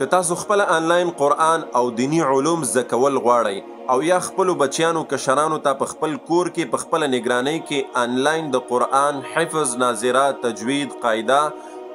که تاسو خپل آنلاین قرآن او دینی علوم زده کول غواړئ او یا خپلو بچیانو کشرانو ته په خپل کور کې په خپله نګرانۍ کې آنلاین د قرآن حفظ، ناظرات، تجوید، قاعده،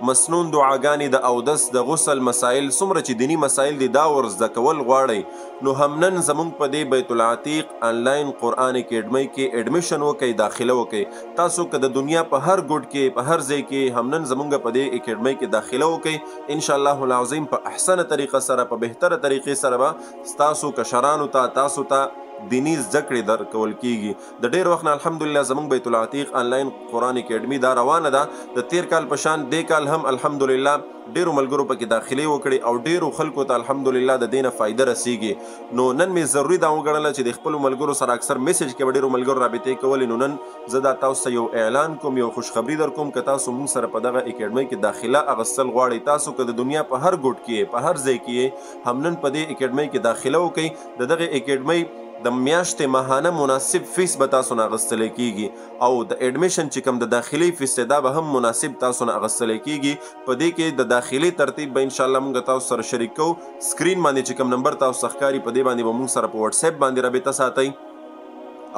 مسنون دعاګانې، د اودس، د غسل مسائل، څومره چې دینی مسائل دي دا ور زده کول غواړئ نو همنن زموږ په دې بیت العتیق آنلاین قرآن اکیډمۍ کې اډمیشن وکئ، داخله وکئ. تاسو که د دنیا په هر ګوټ کې په هر ځای کې همنن زموږ په دې اکیډمۍ کې داخله وکئ. انشاءالله العظیم په احسنه طریقه سره، په بهتره طریقې سره به ستاسو کشرانو ته، تاسو ته دینی زده کړې درکول کیږي. د ډېر وخت نه الحمدلله زموږ بیت العتیق آنلاین قرآن اکیډمي دا روانه ده. د تیر کال په شان دې کال هم الحمدلله ډېرو ملګرو پکې داخلې وکړې او ډېرو خلکو ته الحمدلله د دې نه فایده رسیږي. نو نن مې ضروري دا وګڼله چې د خپلو ملګرو سره اکثر میسج کې به ډېرو ملګرو رابطې کولې. نو نن زه دا تاسو ته یو اعلان کوم، یو خوشخبري در کوم که تاسو موږ سره په دغه اکیډمۍ کې داخله اغوستل غواړئ، تاسو که د دنیا په هر ګوټ کې په هر ځای کې همنن په دې اکیډمۍ کې داخله وکئ. د دغه اکیډمۍ د میاشتې ماهانه مناسب فیس به تاسو نه اغوستلی کیږي او د اډمیشن چې کوم د داخلي فیس دی دا به هم مناسب تاسو نه اغوستلی کیږي. په دې کې د داخلي ترتیب به انشاءالله موږ تاسو سره شریک کوو. سکرین باندې چې کوم نمبر تاسو ته ښکاري په دې باندې به موږ سره په واتس اپ باندې رابطه ساتئ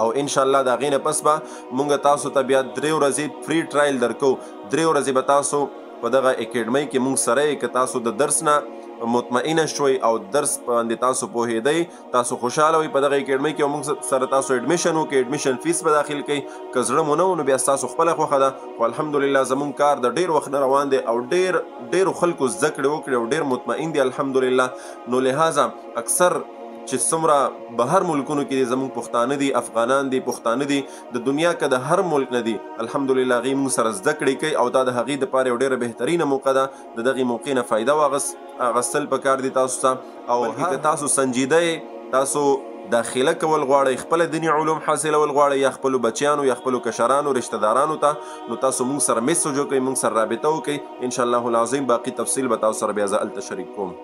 او انشاءالله د هغې نه پس به موږ تاسو ته بیا 3 ورځې فری ټرایل درکو. 3 ورځې به تاسو په دغه اکیډمۍ کې موږ سره یې که تاسو د درس نه مطمئنه شوي او درس باندې تاسو پوهېدئ، تاسو خوشحاله وئ په دغه اکیډمۍ کې او موږ سره تاسو اډمیشن وکړئ، اډمیشن فیس به داخل کړئ. که زړه مو نه و نو بیا ستاسو خپله خوښه ده. خو الحمدلله زموږ کار د ډېر وخت نه روان دی او ډېرو خلکو زده کړې وکړې او ډېر مطمئن دي الحمدلله. نو لہذا اکثر چې څومره بهر ملکونو کې دي زموږ پښتانه دي، افغانان دي، پښتانه دي، د دنیا که د هر ملک نه دي الحمدلله هغې موږ سره زده کړې کوي او دا د هغې دپاره یو ډېره بهترینه موقع ده. د دغې موقع نه فایده اغوستل پکار دي تاسو ته. او که تاسو سنجیده یې، تاسو داخله کول غواړئ، خپله دیني علوم حاصلول غواړئ یا خپلو بچیانو یا خپلو کشرانو رشته دارانو ته، نو تاسو موږ سره میسج وکړئ، موږ سره رابطه وکړئ. انشاءالله العظیم باقي تفصیل به تاسو سره بیا زه هلته شریک کوم.